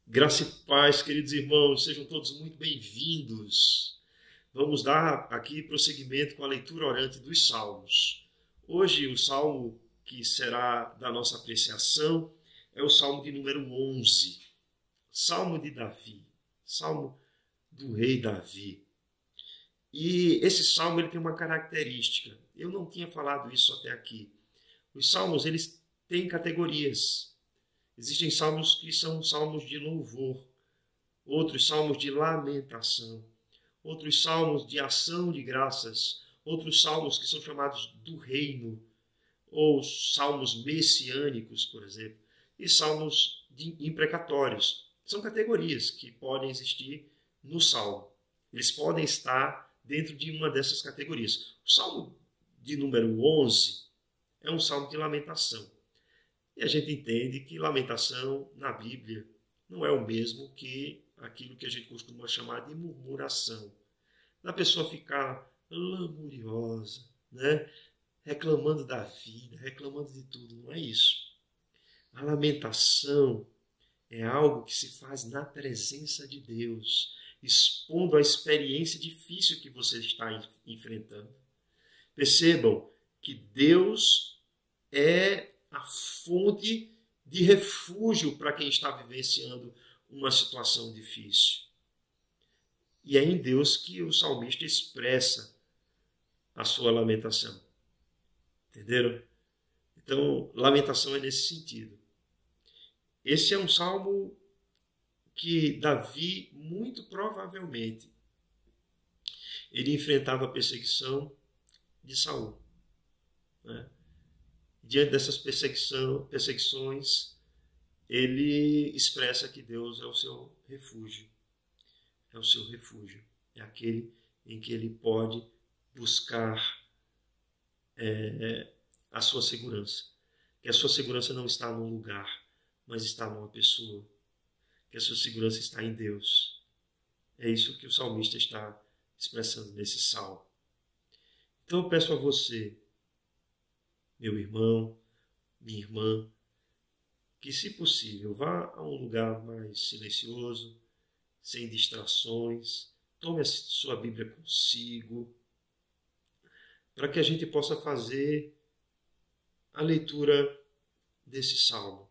Graça e paz, queridos irmãos, sejam todos muito bem-vindos. Vamos dar aqui prosseguimento com a leitura orante dos Salmos. Hoje, o salmo que será da nossa apreciação é o salmo de número 11, Salmo de Davi, salmo do rei Davi. E esse salmo ele tem uma característica, eu não tinha falado isso até aqui. Os salmos eles têm categorias. Existem salmos que são salmos de louvor, outros salmos de lamentação, outros salmos de ação de graças, outros salmos que são chamados do reino, ou salmos messiânicos, por exemplo, e salmos imprecatórios. São categorias que podem existir no salmo. Eles podem estar dentro de uma dessas categorias. O salmo de número 11 é um salmo de lamentação. E a gente entende que lamentação na Bíblia não é o mesmo que aquilo que a gente costuma chamar de murmuração. Da pessoa ficar lamuriosa, né? Reclamando da vida, reclamando de tudo. Não é isso. A lamentação é algo que se faz na presença de Deus, expondo a experiência difícil que você está enfrentando. Percebam que Deus é a fonte de refúgio para quem está vivenciando uma situação difícil. E é em Deus que o salmista expressa a sua lamentação. Entenderam? Então, lamentação é nesse sentido. Esse é um salmo que Davi, muito provavelmente, ele enfrentava a perseguição de Saul, né? Diante dessas perseguições, ele expressa que Deus é o seu refúgio. É o seu refúgio. É aquele em que ele pode buscar a sua segurança. Que a sua segurança não está num lugar, mas está numa pessoa. Que a sua segurança está em Deus. É isso que o salmista está expressando nesse salmo. Então eu peço a você, meu irmão, minha irmã, que, se possível, vá a um lugar mais silencioso, sem distrações, tome a sua Bíblia consigo, para que a gente possa fazer a leitura desse salmo,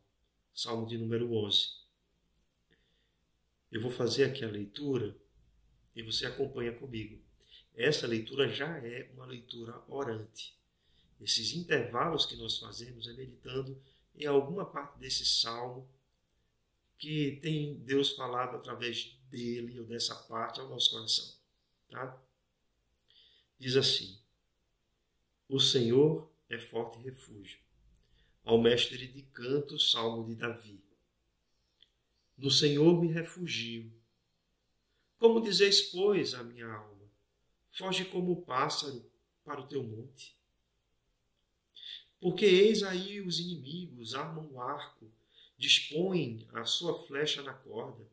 salmo de número 11. Eu vou fazer aqui a leitura e você acompanha comigo. Essa leitura já é uma leitura orante. Esses intervalos que nós fazemos é meditando em alguma parte desse salmo que tem Deus falado através dele ou dessa parte ao nosso coração. Tá? Diz assim: o Senhor é forte refúgio. Ao mestre de canto, salmo de Davi. No Senhor me refugio. Como dizeis, pois, a minha alma? Foge como o pássaro para o teu monte. Porque eis aí os inimigos armam o arco, dispõem a sua flecha na corda,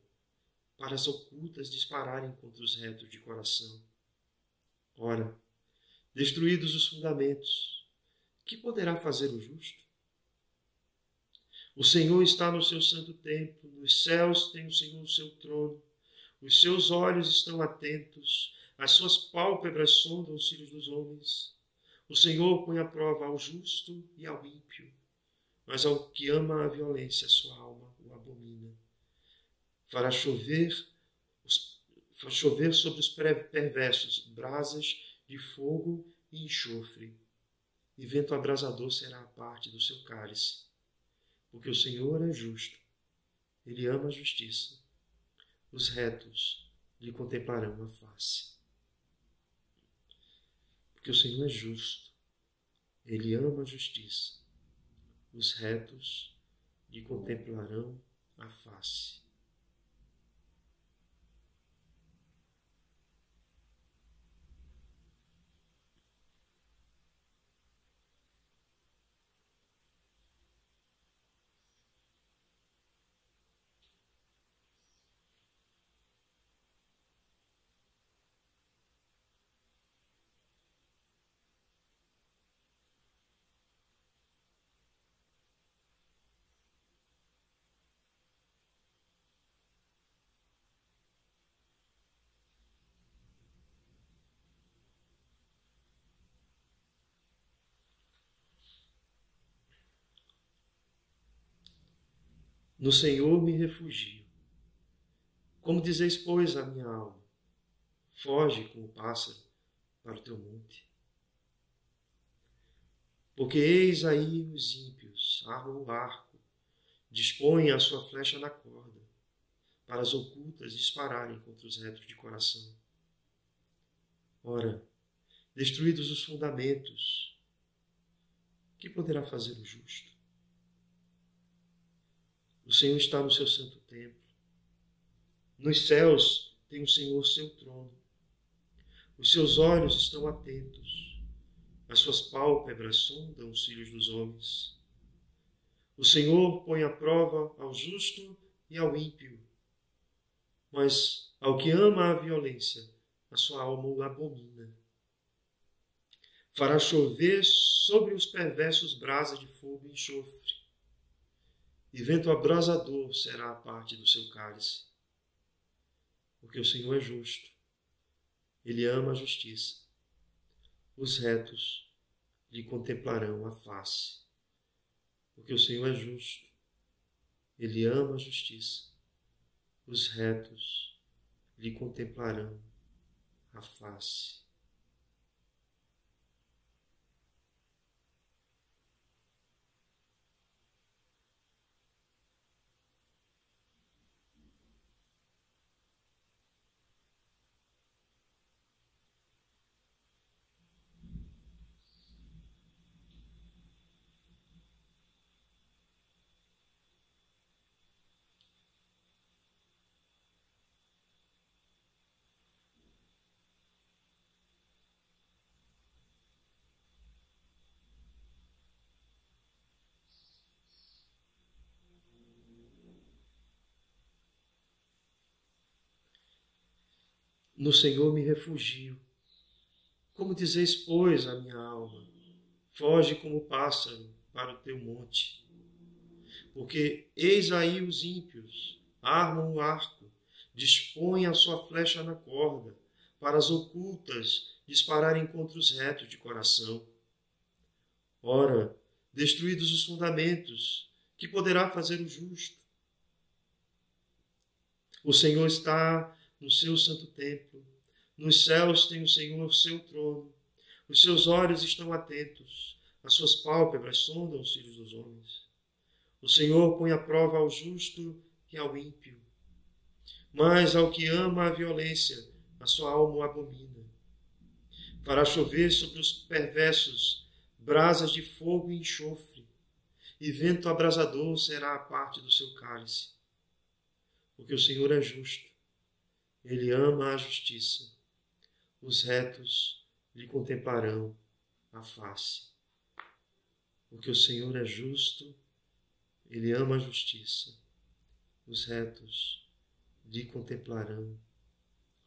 para as ocultas dispararem contra os retos de coração. Ora, destruídos os fundamentos, que poderá fazer o justo? O Senhor está no seu santo templo, nos céus tem o Senhor o seu trono, os seus olhos estão atentos, as suas pálpebras sondam os filhos dos homens. O Senhor põe à prova ao justo e ao ímpio, mas ao que ama a violência, a sua alma o abomina. Fará chover sobre os perversos brasas de fogo e enxofre, e vento abrasador será a parte do seu cálice. Porque o Senhor é justo, ele ama a justiça, os retos lhe contemplarão a face. Porque o Senhor é justo, ele ama a justiça, os retos lhe contemplarão a face. No Senhor me refugio. Como dizeis, pois, a minha alma, foge como o pássaro para o teu monte. Porque eis aí os ímpios armam o arco, dispõem a sua flecha na corda, para as ocultas dispararem contra os retos de coração. Ora, destruídos os fundamentos, que poderá fazer o justo? O Senhor está no seu santo templo. Nos céus tem o Senhor seu trono. Os seus olhos estão atentos. As suas pálpebras sondam os filhos dos homens. O Senhor põe à prova ao justo e ao ímpio. Mas ao que ama a violência, a sua alma o abomina. Fará chover sobre os perversos brasas de fogo e enxofre, e vento abrasador será a parte do seu cálice. Porque o Senhor é justo, Ele ama a justiça. Os retos lhe contemplarão a face. Porque o Senhor é justo, Ele ama a justiça. Os retos lhe contemplarão a face. No Senhor me refugio. Como dizeis, pois, a minha alma, foge como pássaro para o teu monte. Porque eis aí os ímpios, armam o arco, dispõem a sua flecha na corda, para as ocultas dispararem contra os retos de coração. Ora, destruídos os fundamentos, que poderá fazer o justo? O Senhor está no seu santo templo. Nos céus tem o Senhor o seu trono. Os seus olhos estão atentos. As suas pálpebras sondam os filhos dos homens. O Senhor põe à prova ao justo e ao ímpio. Mas ao que ama a violência, a sua alma o abomina. Fará chover sobre os perversos brasas de fogo e enxofre, e vento abrasador será a parte do seu cálice. Porque o Senhor é justo. Ele ama a justiça. Os retos lhe contemplarão a face. Porque o Senhor é justo, Ele ama a justiça. Os retos lhe contemplarão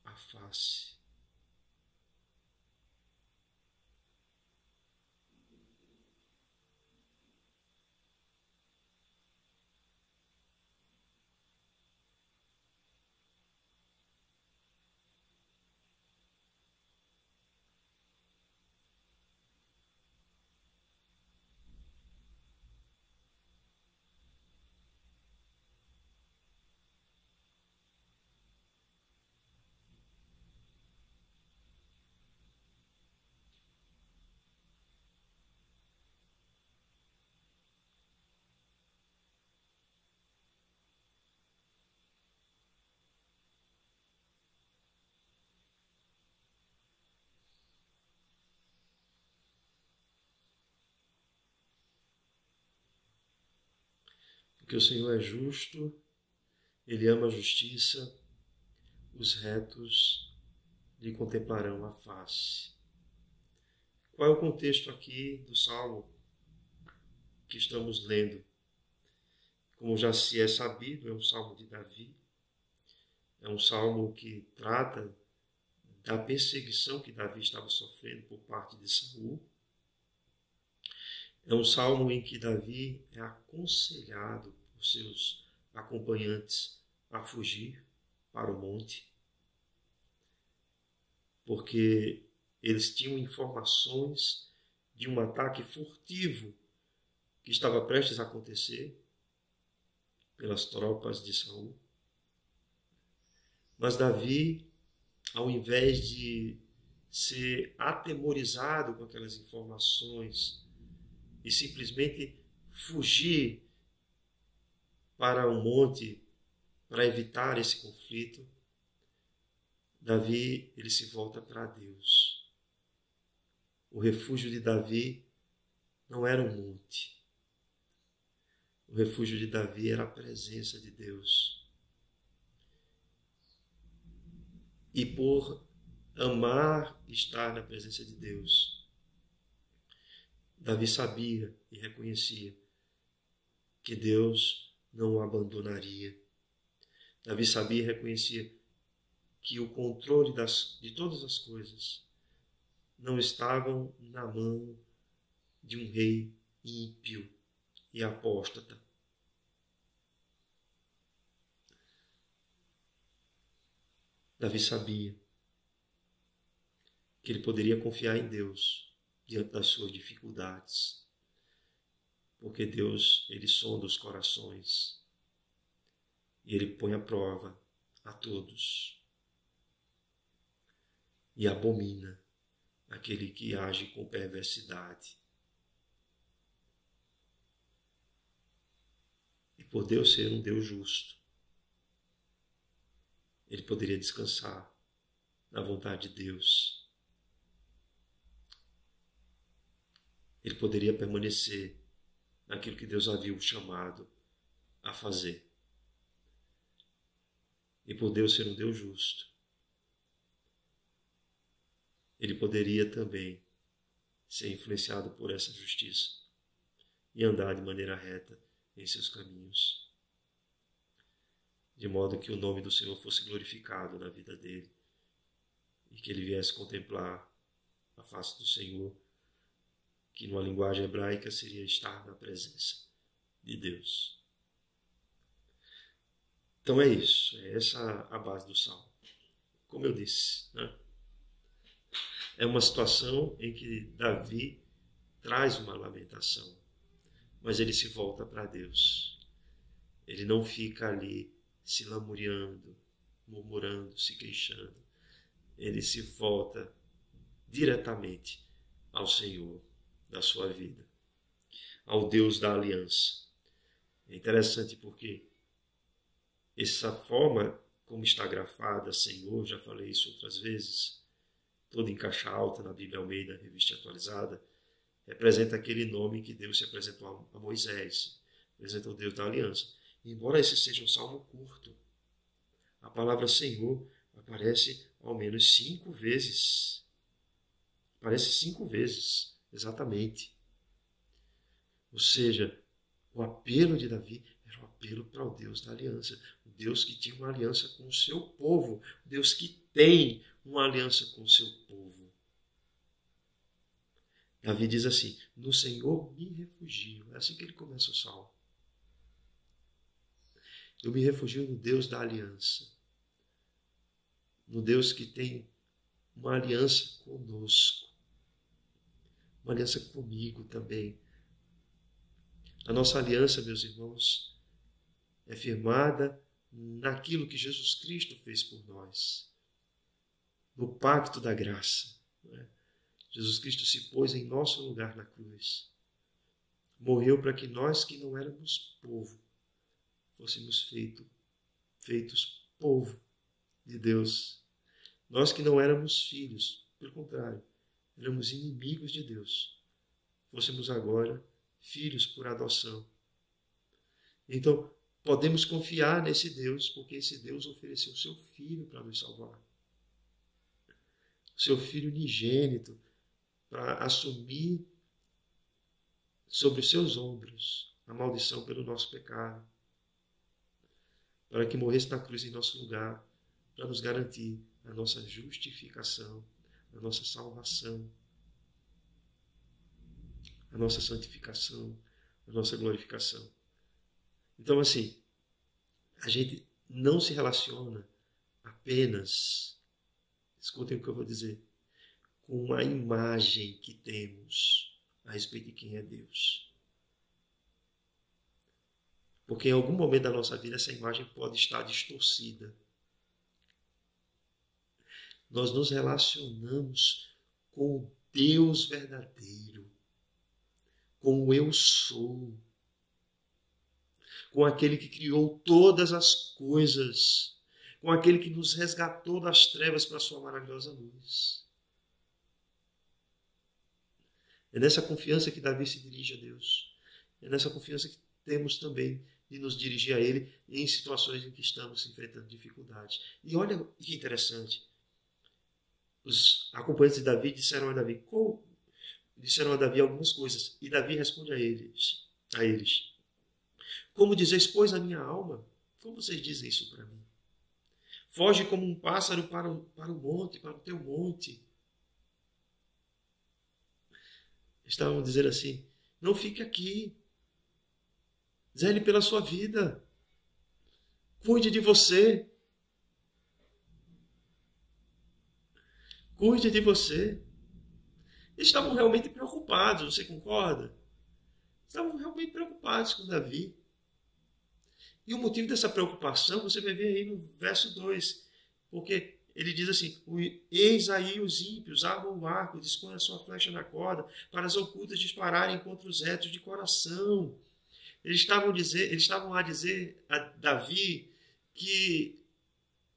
a face. Porque o Senhor é justo, Ele ama a justiça, os retos lhe contemplarão a face. Qual é o contexto aqui do Salmo que estamos lendo? Como já se é sabido, é um Salmo de Davi. É um Salmo que trata da perseguição que Davi estava sofrendo por parte de Saul. É um salmo em que Davi é aconselhado por seus acompanhantes a fugir para o monte, porque eles tinham informações de um ataque furtivo que estava prestes a acontecer, pelas tropas de Saul. Mas Davi, ao invés de ser atemorizado com aquelas informações e simplesmente fugir para um monte para evitar esse conflito, Davi, ele se volta para Deus. O refúgio de Davi não era um monte. O refúgio de Davi era a presença de Deus. E por amar estar na presença de Deus, Davi sabia e reconhecia que Deus não o abandonaria. Davi sabia e reconhecia que o controle de todas as coisas não estavam na mão de um rei ímpio e apóstata. Davi sabia que ele poderia confiar em Deus diante das suas dificuldades, porque Deus, ele sonda os corações e ele põe à prova a todos e abomina aquele que age com perversidade. E por Deus ser um Deus justo, ele poderia descansar na vontade de Deus. Ele poderia permanecer naquilo que Deus havia o chamado a fazer. E por Deus ser um Deus justo, ele poderia também ser influenciado por essa justiça e andar de maneira reta em seus caminhos, de modo que o nome do Senhor fosse glorificado na vida dele e que ele viesse contemplar a face do Senhor, que numa linguagem hebraica seria estar na presença de Deus. Então é isso, é essa a base do Salmo. Como eu disse, né? É uma situação em que Davi traz uma lamentação, mas ele se volta para Deus. Ele não fica ali se lamuriando, murmurando, se queixando. Ele se volta diretamente ao Senhor da sua vida, ao Deus da aliança. É interessante porque essa forma como está grafada, Senhor, já falei isso outras vezes, toda em caixa alta na Bíblia Almeida, revista atualizada, representa aquele nome que Deus se apresentou a Moisés, representa o Deus da aliança. E embora esse seja um salmo curto, a palavra Senhor aparece ao menos 5 vezes. Aparece 5 vezes, exatamente. Ou seja, o apelo de Davi era um apelo para o Deus da aliança, o Deus que tinha uma aliança com o seu povo, o Deus que tem uma aliança com o seu povo. Davi diz assim: no Senhor me refugio. É assim que ele começa o salmo. Eu me refugio no Deus da aliança, no Deus que tem uma aliança conosco, uma aliança comigo também. A nossa aliança, meus irmãos, é firmada naquilo que Jesus Cristo fez por nós, no pacto da graça. Né? Jesus Cristo se pôs em nosso lugar na cruz. Morreu para que nós que não éramos povo, fôssemos feitos povo de Deus. Nós que não éramos filhos, pelo contrário, éramos inimigos de Deus, fôssemos agora filhos por adoção. Então, podemos confiar nesse Deus, porque esse Deus ofereceu o seu Filho para nos salvar. O seu Filho unigênito, para assumir sobre os seus ombros a maldição pelo nosso pecado, para que morresse na cruz em nosso lugar, para nos garantir a nossa justificação, a nossa salvação, a nossa santificação, a nossa glorificação. Então, assim, a gente não se relaciona apenas, escutem o que eu vou dizer, com a imagem que temos a respeito de quem é Deus. Porque em algum momento da nossa vida essa imagem pode estar distorcida. Nós nos relacionamos com o Deus verdadeiro, com o eu sou, com aquele que criou todas as coisas, com aquele que nos resgatou das trevas para a sua maravilhosa luz. É nessa confiança que Davi se dirige a Deus. É nessa confiança que temos também de nos dirigir a Ele em situações em que estamos enfrentando dificuldades. E olha que interessante. Os acompanhantes de Davi disseram a Davi algumas coisas. E Davi responde a eles. Como dizeis, pois, a minha alma? Como vocês dizem isso para mim? Foge como um pássaro para o monte, para o teu monte. Estavam dizendo assim, não fique aqui. Zele pela sua vida. Cuide de você. Cuide de você. Eles estavam realmente preocupados, você concorda? Estavam realmente preocupados com Davi. E o motivo dessa preocupação você vai ver aí no verso 2. Porque ele diz assim, eis aí os ímpios, armam o arco, dispõem a sua flecha na corda, para as ocultas dispararem contra os retos de coração. Eles estavam a dizer a Davi que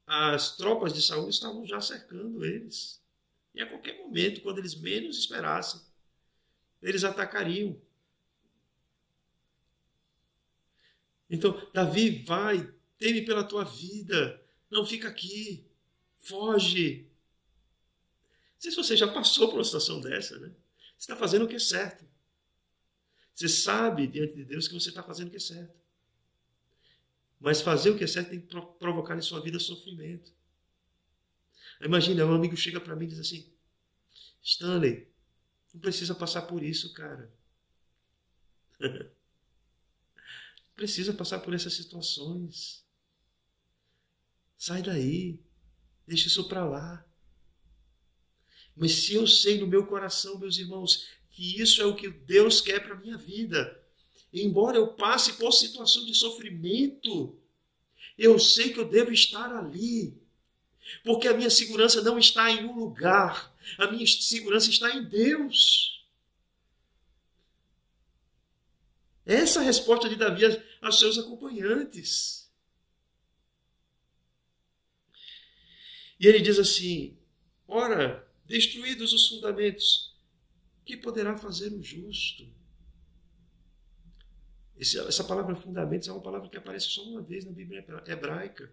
as tropas de Saul estavam já cercando eles. E a qualquer momento, quando eles menos esperassem, eles atacariam. Então, Davi, vai, teme pela tua vida, não fica aqui, foge. Não sei se você já passou por uma situação dessa, né? Você está fazendo o que é certo. Você sabe diante de Deus que você está fazendo o que é certo. Mas fazer o que é certo tem que provocar em sua vida sofrimento. Imagina, um amigo chega para mim e diz assim, Stanley, não precisa passar por isso, cara. Precisa passar por essas situações. Sai daí. Deixa isso para lá. Mas se eu sei no meu coração, meus irmãos, que isso é o que Deus quer para a minha vida, embora eu passe por situação de sofrimento, eu sei que eu devo estar ali. Porque a minha segurança não está em um lugar. A minha segurança está em Deus. Essa é a resposta de Davi aos seus acompanhantes. E ele diz assim, ora, destruídos os fundamentos, que poderá fazer o justo? Essa palavra fundamentos é uma palavra que aparece só uma vez na Bíblia hebraica.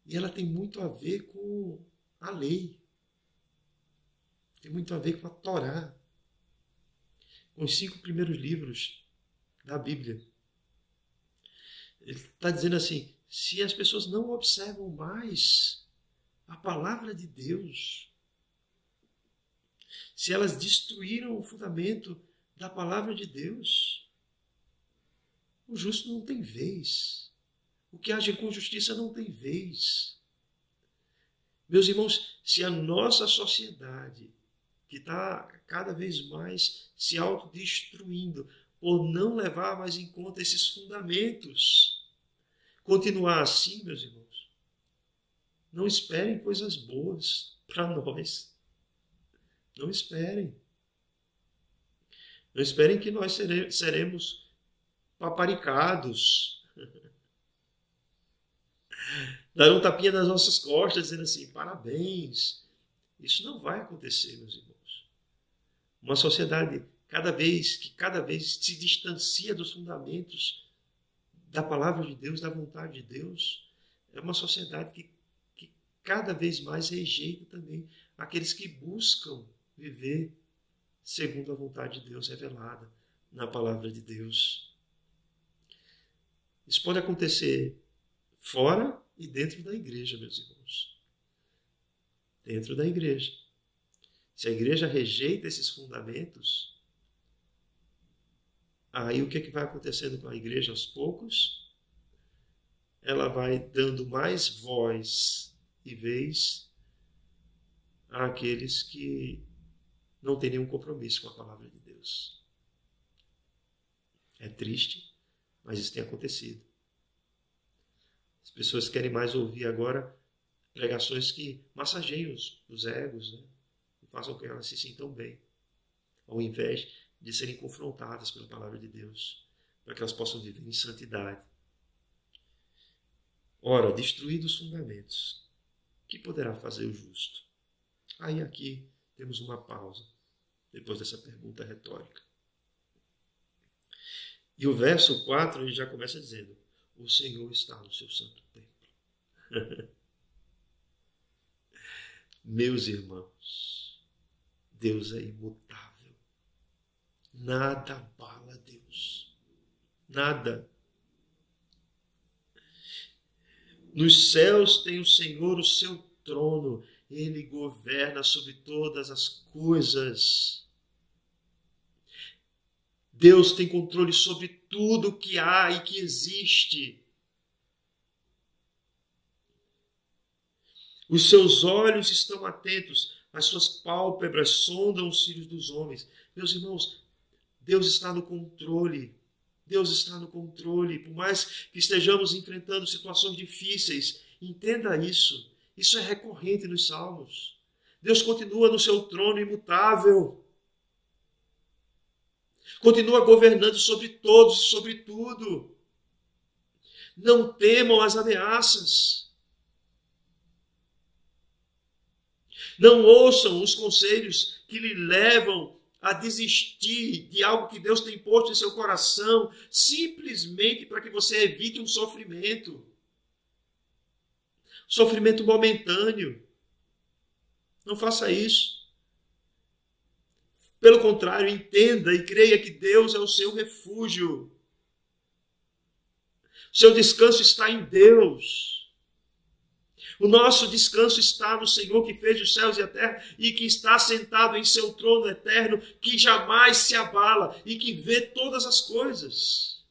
E ela tem muito a ver com a lei. Tem muito a ver com a Torá. Com os 5 primeiros livros da Bíblia. Ele está dizendo assim, se as pessoas não observam mais a palavra de Deus, se elas destruíram o fundamento da palavra de Deus, o justo não tem vez. O que age com justiça não tem vez. Meus irmãos, se a nossa sociedade, que está cada vez mais se autodestruindo, por não levar mais em conta esses fundamentos, continuar assim, meus irmãos, não esperem coisas boas para nós. Não esperem. Não esperem que nós seremos paparicados. Dar um tapinha nas nossas costas, dizendo assim, parabéns. Isso não vai acontecer, meus irmãos. Uma sociedade cada vez se distancia dos fundamentos da palavra de Deus, da vontade de Deus, é uma sociedade que cada vez mais rejeita também aqueles que buscam viver segundo a vontade de Deus revelada na palavra de Deus. Isso pode acontecer fora e dentro da igreja, meus irmãos. Dentro da igreja. Se a igreja rejeita esses fundamentos, aí o que vai acontecendo com a igreja aos poucos? Ela vai dando mais voz e vez àqueles que não têm nenhum compromisso com a palavra de Deus. É triste, Mas isso tem acontecido. As pessoas querem mais ouvir agora pregações que massageiem os egos, né? E façam com que elas se sintam bem, ao invés de serem confrontadas pela palavra de Deus, para que elas possam viver em santidade. Ora, destruídos os fundamentos, o que poderá fazer o justo? Aí aqui temos uma pausa, depois dessa pergunta retórica. E o verso 4 ele já começa dizendo: o Senhor está no seu santo templo. Meus irmãos, Deus é imutável. Nada abala Deus. Nada. Nos céus tem o Senhor o seu trono. Ele governa sobre todas as coisas. Deus tem controle sobre tudo que há e que existe. Os seus olhos estão atentos, as suas pálpebras sondam os filhos dos homens. Meus irmãos, Deus está no controle. Deus está no controle. Por mais que estejamos enfrentando situações difíceis, entenda isso. Isso é recorrente nos Salmos. Deus continua no seu trono imutável. Continua governando sobre todos e sobre tudo. Não temam as ameaças. Não ouçam os conselhos que lhe levam a desistir de algo que Deus tem posto em seu coração, simplesmente para que você evite um sofrimento. Sofrimento momentâneo. Não faça isso. Pelo contrário, entenda e creia que Deus é o seu refúgio. O seu descanso está em Deus. O nosso descanso está no Senhor que fez os céus e a terra e que está sentado em seu trono eterno, que jamais se abala e que vê todas as coisas.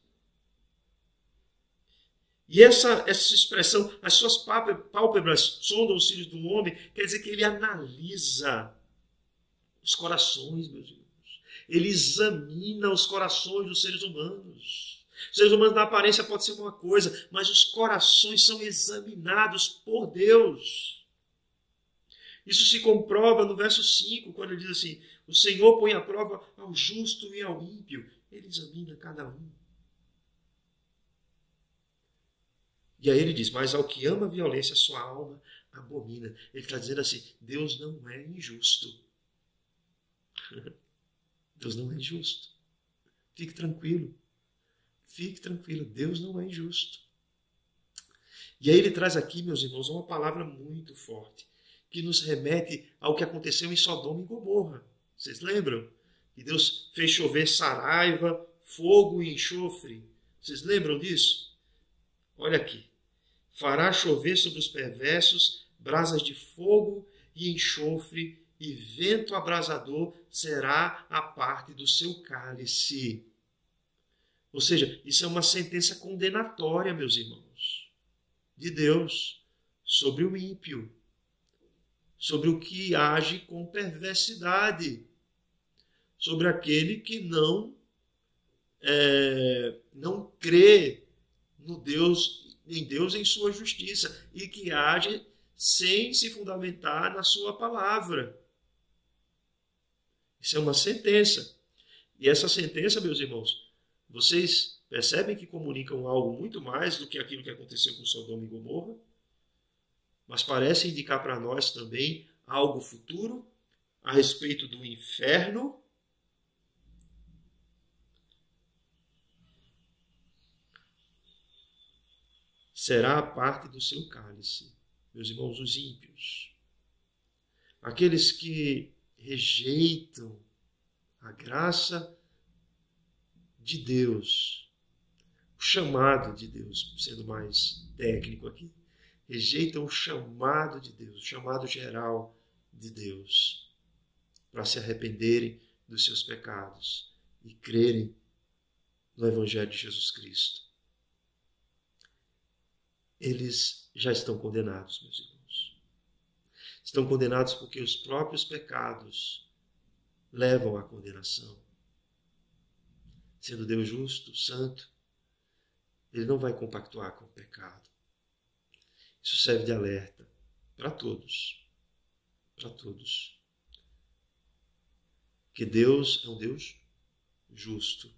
E essa expressão, as suas pálpebras sondam os filhos do homem, quer dizer que ele analisa os corações, meus irmãos. Ele examina os corações dos seres humanos. Os seres humanos na aparência pode ser uma coisa, mas os corações são examinados por Deus. Isso se comprova no verso 5, quando ele diz assim: o Senhor põe à prova ao justo e ao ímpio. Ele examina cada um. E aí ele diz: mas ao que ama a violência, a sua alma abomina. Ele está dizendo assim: Deus não é injusto. Deus não é injusto. Fique tranquilo. Fique tranquilo, Deus não é injusto. E aí ele traz aqui, meus irmãos, uma palavra muito forte, que nos remete ao que aconteceu em Sodoma e Gomorra. Vocês lembram? Que Deus fez chover saraiva, fogo e enxofre. Vocês lembram disso? Olha aqui. Fará chover sobre os perversos brasas de fogo e enxofre, e vento abrasador será a parte do seu cálice. Ou seja, isso é uma sentença condenatória, meus irmãos, de Deus sobre o ímpio, sobre o que age com perversidade, sobre aquele que não crê em Deus em sua justiça e que age sem se fundamentar na sua palavra. Isso é uma sentença. E essa sentença, meus irmãos, vocês percebem que comunicam algo muito mais do que aquilo que aconteceu com Sodoma e Gomorra, mas parece indicar para nós também algo futuro a respeito do inferno. Será a parte do seu cálice, meus irmãos, os ímpios, aqueles que rejeitam a graça de Deus, o chamado de Deus, sendo mais técnico aqui, rejeitam o chamado de Deus, o chamado geral de Deus, para se arrependerem dos seus pecados e crerem no Evangelho de Jesus Cristo. Eles já estão condenados, meus irmãos. Estão condenados porque os próprios pecados levam à condenação. Sendo Deus justo, santo, Ele não vai compactuar com o pecado. Isso serve de alerta para todos. Para todos. Que Deus é um Deus justo.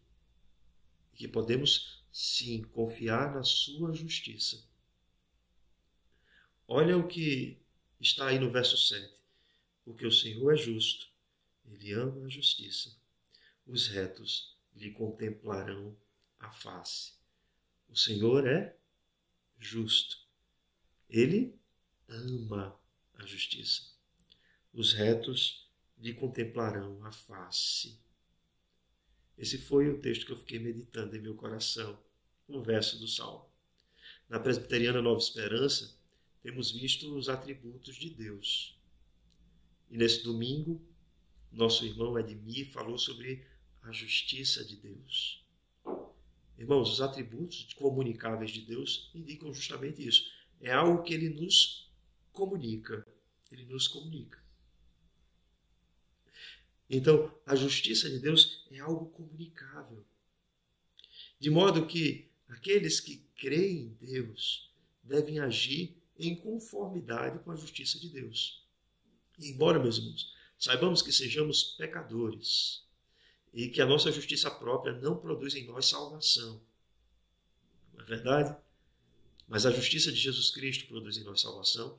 E que podemos, sim, confiar na sua justiça. Olha o que está aí no verso 7. Porque o Senhor é justo, Ele ama a justiça. Os retos lhe contemplarão a face. O Senhor é justo. Ele ama a justiça. Os retos lhe contemplarão a face. Esse foi o texto que eu fiquei meditando em meu coração, um verso do Salmo. Na Presbiteriana Nova Esperança, temos visto os atributos de Deus. E nesse domingo, nosso irmão Edmir falou sobre a justiça de Deus. Irmãos, os atributos comunicáveis de Deus indicam justamente isso. É algo que Ele nos comunica. Ele nos comunica. Então, a justiça de Deus é algo comunicável. De modo que aqueles que creem em Deus devem agir em conformidade com a justiça de Deus. E embora, meus irmãos, saibamos que sejamos pecadores e que a nossa justiça própria não produz em nós salvação. Não é verdade? Mas a justiça de Jesus Cristo produz em nós salvação.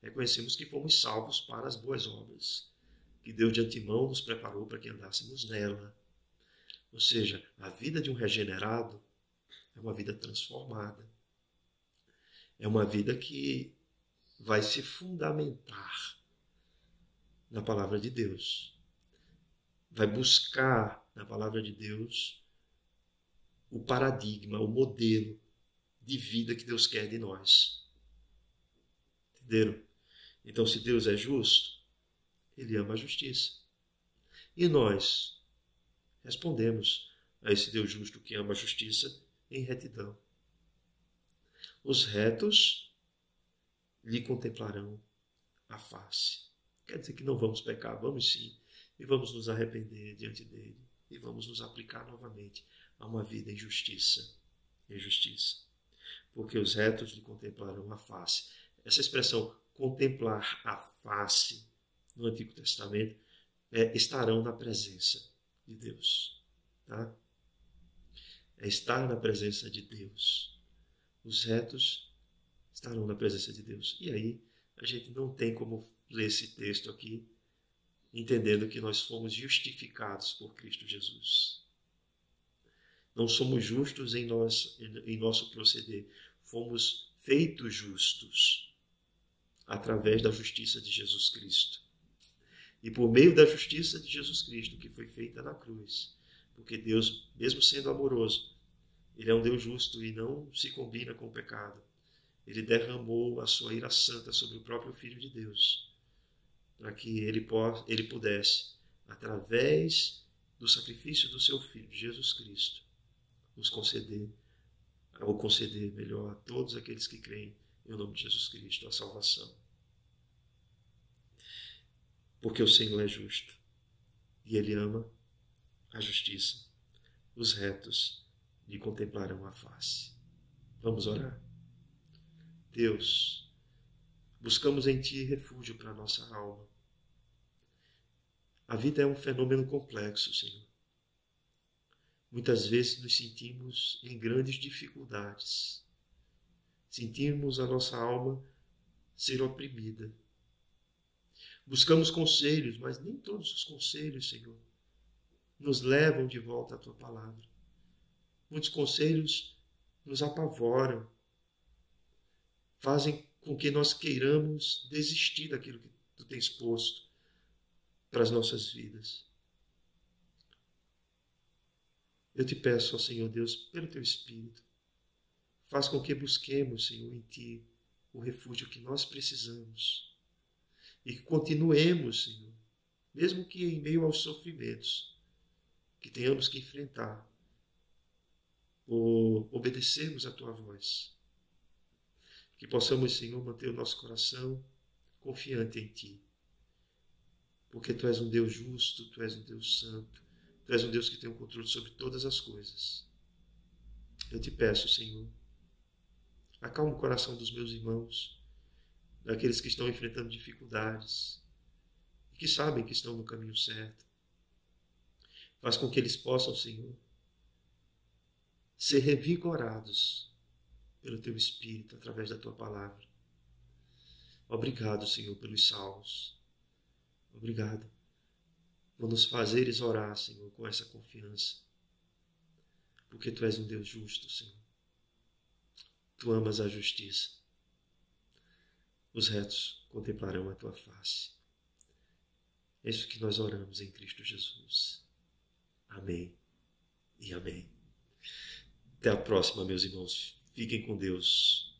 Reconhecemos que fomos salvos para as boas obras, que Deus de antemão nos preparou para que andássemos nela. Ou seja, a vida de um regenerado é uma vida transformada. É uma vida que vai se fundamentar na palavra de Deus. Vai buscar na palavra de Deus o paradigma, o modelo de vida que Deus quer de nós. Entenderam? Então, se Deus é justo, Ele ama a justiça. E nós respondemos a esse Deus justo que ama a justiça em retidão. Os retos lhe contemplarão a face. Quer dizer que não vamos pecar, vamos sim, e vamos nos arrepender diante dele, e vamos nos aplicar novamente a uma vida em justiça. Em justiça. Porque os retos lhe contemplarão a face. Essa expressão, contemplar a face, no Antigo Testamento, estarão na presença de Deus. Tá? É estar na presença de Deus. Os retos estarão na presença de Deus. E aí, a gente não tem como ler esse texto aqui, entendendo que nós fomos justificados por Cristo Jesus. Não somos justos em nosso proceder. Fomos feitos justos através da justiça de Jesus Cristo. E por meio da justiça de Jesus Cristo, que foi feita na cruz, porque Deus, mesmo sendo amoroso, Ele é um Deus justo e não se combina com o pecado. Ele derramou a sua ira santa sobre o próprio Filho de Deus, para que ele pudesse, através do sacrifício do seu Filho, Jesus Cristo, nos conceder, ou conceder melhor, a todos aqueles que creem em nome de Jesus Cristo, a salvação. Porque o Senhor é justo e Ele ama a justiça. Os retos lhe contemplarão a face. Vamos orar? Deus, buscamos em Ti refúgio para a nossa alma. A vida é um fenômeno complexo, Senhor. Muitas vezes nos sentimos em grandes dificuldades. Sentimos a nossa alma ser oprimida. Buscamos conselhos, mas nem todos os conselhos, Senhor, nos levam de volta à Tua palavra. Muitos conselhos nos apavoram, fazem com que nós queiramos desistir daquilo que Tu tens posto para as nossas vidas. Eu te peço, ó Senhor Deus, pelo Teu Espírito, faz com que busquemos, Senhor, em Ti o refúgio que nós precisamos e que continuemos, Senhor, mesmo que em meio aos sofrimentos que tenhamos que enfrentar, por obedecermos a Tua voz, que possamos, Senhor, manter o nosso coração confiante em Ti, porque Tu és um Deus justo, Tu és um Deus santo, Tu és um Deus que tem o controle sobre todas as coisas. Eu te peço, Senhor, Acalma o coração dos meus irmãos, daqueles que estão enfrentando dificuldades e que sabem que estão no caminho certo. Faz com que eles possam, Senhor, ser revigorados pelo Teu Espírito, através da Tua palavra. Obrigado, Senhor, pelos salmos. Obrigado por nos fazeres orar, Senhor, com essa confiança. Porque Tu és um Deus justo, Senhor. Tu amas a justiça. Os retos contemplarão a Tua face. É isso que nós oramos em Cristo Jesus. Amém e amém. Até a próxima, meus irmãos. Fiquem com Deus.